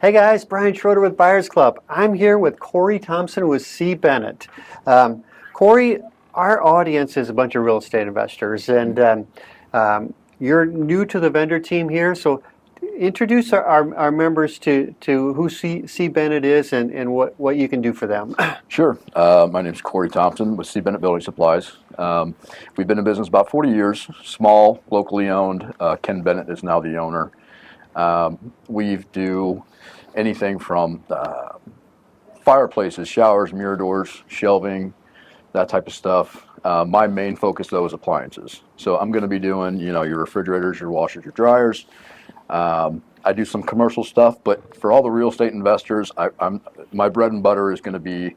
Hey guys, Brian Schroeder with Buyers Club. I'm here with Corey Thompson with C. Bennett. Corey, our audience is a bunch of real estate investors, and you're new to the vendor team here, so introduce our members to who C. Bennett is and what you can do for them. Sure. My name is Corey Thompson with C. Bennett Building Supplies. We've been in business about 40 years, small, locally owned. Ken Bennett is now the owner. We do anything from fireplaces, showers, mirror doors, shelving, that type of stuff. My main focus, though, is appliances. So I'm going to be doing, your refrigerators, your washers, your dryers. I do some commercial stuff, but for all the real estate investors, my bread and butter is going to be,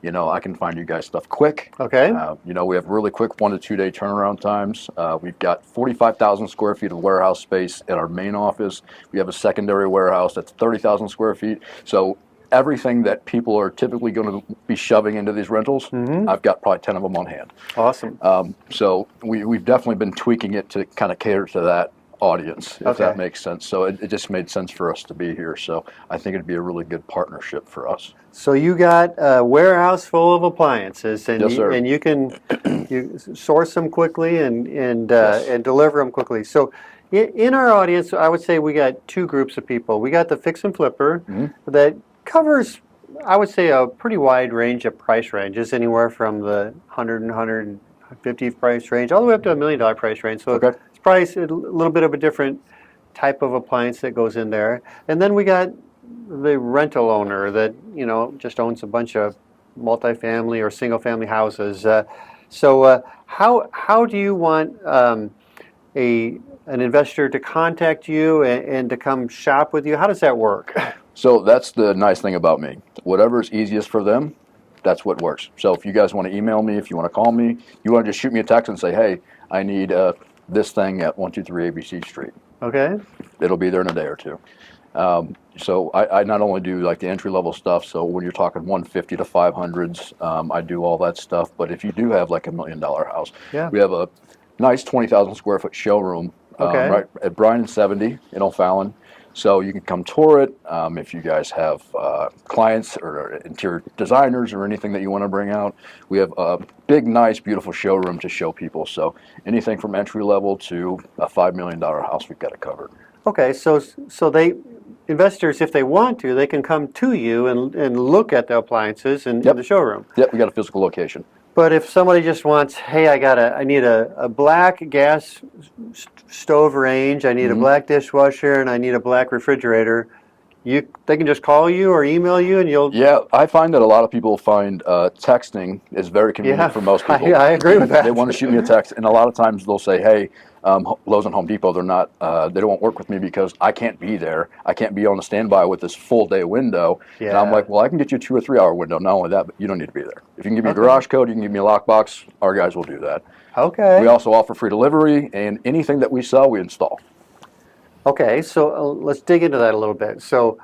I can find you guys stuff quick. Okay. We have really quick 1 to 2 day turnaround times. We've got 45,000 square feet of warehouse space at our main office. We have a secondary warehouse that's 30,000 square feet. So everything that people are typically going to be shoving into these rentals, I've got probably 10 of them on hand. Awesome. So we've definitely been tweaking it to kind of cater to that audience, if that makes sense. So it just made sense for us to be here. So I think it'd be a really good partnership for us. So you got a warehouse full of appliances, and Yes, sir. and you can source them quickly and deliver them quickly. So in our audience, I would say we got two groups of people. We got the fix and flipper that covers, I would say, a pretty wide range of price ranges, anywhere from the 100 and 150 price range all the way up to $1 million price range. So it's probably a little bit of a different type of appliance that goes in there. And then we got the rental owner that just owns a bunch of multifamily or single family houses. So how do you want an investor to contact you and to come shop with you? How does that work? So that's the nice thing about me. Whatever's easiest for them, that's what works. So if you guys want to email me, if you want to call me, you want to just shoot me a text and say, hey, I need this thing at 123 ABC Street. Okay. It'll be there in a day or two. So I not only do like the entry level stuff, so when you're talking 150 to 500s, I do all that stuff. But if you do have like $1 million house, we have a nice 20,000 square foot showroom right at Bryan and 70 in O'Fallon. So you can come tour it. If you guys have clients or interior designers or anything that you want to bring out, we have a big, nice, beautiful showroom to show people. So anything from entry level to a $5 million house, we've got it covered. Okay, so investors, if they want to, they can come to you and look at the appliances in the showroom. Yep, we got a physical location. But if somebody just wants, hey, I need a black gas stove range, I need a black dishwasher, and I need a black refrigerator, they can just call you or email you, and you'll. Yeah, I find that a lot of people find texting is very convenient for most people. I agree with that. They want to shoot me a text, and a lot of times they'll say, hey, Lowe's and Home Depot, they don't work with me because I can't be there. I can't be on the standby with this full day window. Yeah. And I'm like, well, I can get you a 2 or 3 hour window. Not only that, but you don't need to be there. If you can give me a garage code, you can give me a lockbox, our guys will do that. Okay. We also offer free delivery, and anything that we sell, we install. Okay, so let's dig into that a little bit. So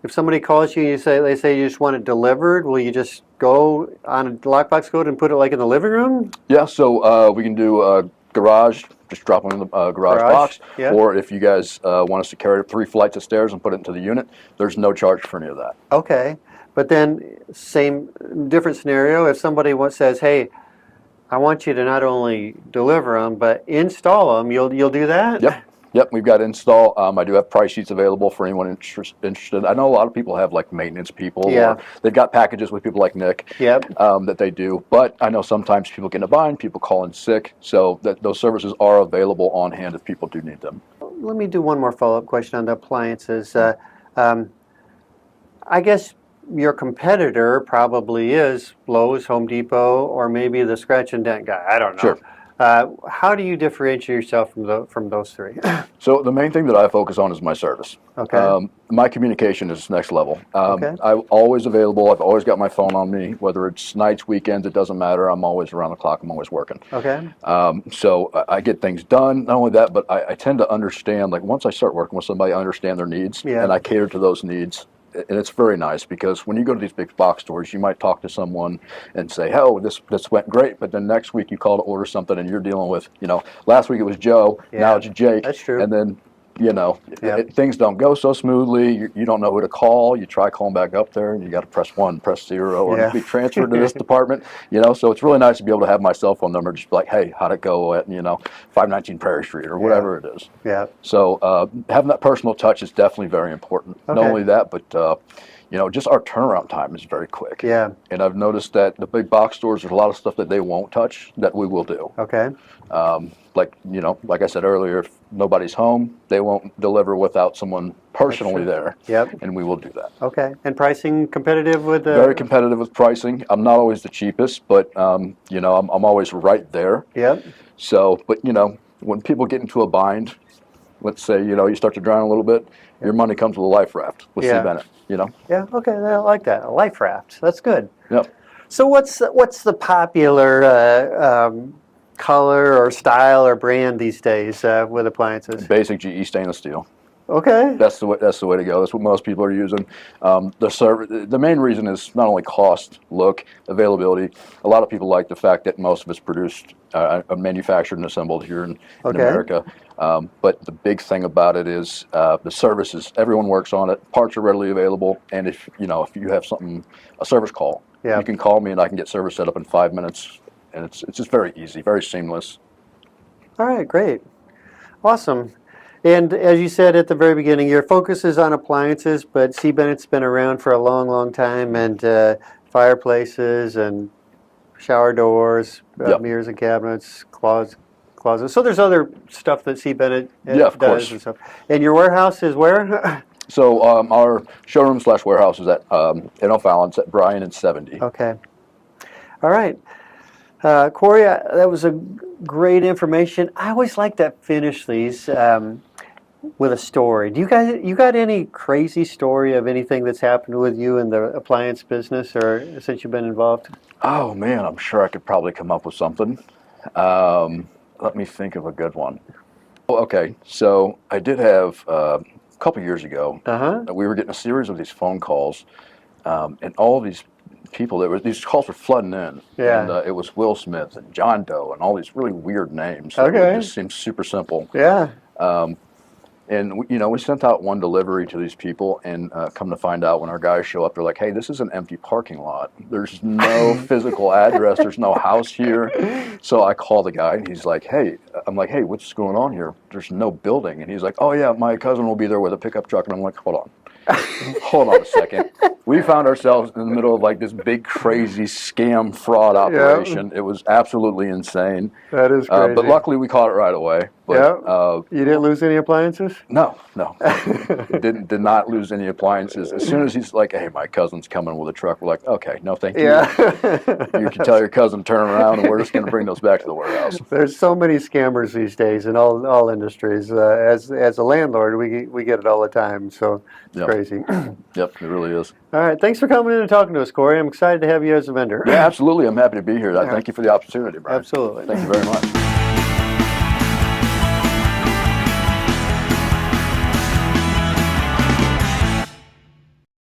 if somebody calls you and they say you just want it delivered, will you just go on a lockbox code and put it like in the living room? Yeah, so we can do a garage, just drop them in the garage box. Yeah. Or if you guys want us to carry 3 flights of stairs and put it into the unit, there's no charge for any of that. Okay, but then different scenario, if somebody says, hey, I want you to not only deliver them, but install them, you'll do that? Yep, we've got install. I do have price sheets available for anyone interested. I know a lot of people have like maintenance people, or they've got packages with people like Nick that they do. But I know sometimes people get in a bind, people call in sick, so those services are available on hand if people do need them. Let me do one more follow-up question on the appliances. I guess your competitor probably is Lowe's, Home Depot, or maybe the scratch and dent guy. I don't know. Sure. How do you differentiate yourself from those three? So the main thing that I focus on is my service. Okay. My communication is next level. I'm always available. I've always got my phone on me, whether it's nights, weekends, it doesn't matter. I'm always around the clock. I'm always working. Okay. So I get things done. Not only that, but I tend to understand, like once I start working with somebody, I understand their needs and I cater to those needs. And it's very nice because when you go to these big box stores, you might talk to someone and say, oh, this went great. But then next week you call to order something and you're dealing with, last week it was Joe, now it's Jake. That's true. And then you know, Yep. things don't go so smoothly. You don't know who to call. You try calling back up there, and you got to press 1, press 0, or Yeah. be transferred to this department. You know, so it's really nice to be able to have my cell phone number, just be like, hey, how'd it go at 519 Prairie Street or whatever it is. Yeah. So having that personal touch is definitely very important. Okay. Not only that, but just our turnaround time is very quick. Yeah. And I've noticed that the big box stores, there's a lot of stuff that they won't touch that we will do. Okay. Like I said earlier, if nobody's home, they won't deliver without someone personally there. Yep. And we will do that. Okay. And pricing competitive with the... Very competitive with pricing. I'm not always the cheapest, but I'm always right there. Yep. So, but when people get into a bind, let's say you start to drown a little bit, your money comes with a life raft with C. Bennett. Yeah. Okay. I like that. A life raft. That's good. Yep. So what's the popular color or style or brand these days with appliances? Basic GE stainless steel. Okay. That's the way to go. That's what most people are using. The main reason is not only cost, look, availability. A lot of people like the fact that most of it's produced, manufactured and assembled here in America. But the big thing about it is the services. Everyone works on it. Parts are readily available, and if you have a service call, you can call me and I can get service set up in 5 minutes, and it's just very easy, very seamless. All right. Great. Awesome. And as you said at the very beginning, your focus is on appliances, but C. Bennett's been around for a long, long time, and fireplaces and shower doors, mirrors and cabinets, closets. So there's other stuff that C. Bennett does course. and stuff. And your warehouse is where? So our showroom / warehouse is at in Appliance at Bryan and 70. Okay. All right. Corey, that was a great information. I always like to finish these with a story. You got any crazy story of anything that's happened with you in the appliance business or since you've been involved? Oh man, I'm sure I could probably come up with something. Let me think of a good one. Okay, so I did have a couple years ago. We were getting a series of these phone calls, and all of these people these calls were flooding in. Yeah. And it was Will Smith and John Doe and all these really weird names. Okay. It just seemed super simple. Yeah. And we sent out one delivery to these people, and come to find out when our guys show up, they're like, hey, this is an empty parking lot. There's no physical address. There's no house here. So I call the guy, and he's like, hey, what's going on here? There's no building. And he's like, oh yeah, my cousin will be there with a pickup truck. And I'm like, hold on a second. We found ourselves in the middle of like this big, crazy scam fraud operation. It was absolutely insane. That is crazy. But luckily we caught it right away. But, you didn't lose any appliances? No. Did not lose any appliances. As soon as he's like, hey, my cousin's coming with a truck, we're like, okay, no thank you. Yeah. You can tell your cousin to turn around, and we're just going to bring those back to the warehouse. There's so many scammers these days in all industries. As a landlord, we get it all the time, so it's crazy. Yep, it really is. All right, thanks for coming in and talking to us, Corey. I'm excited to have you as a vendor. Yeah, absolutely. I'm happy to be here. Thank you for the opportunity, Brian. Absolutely. Thank you very much.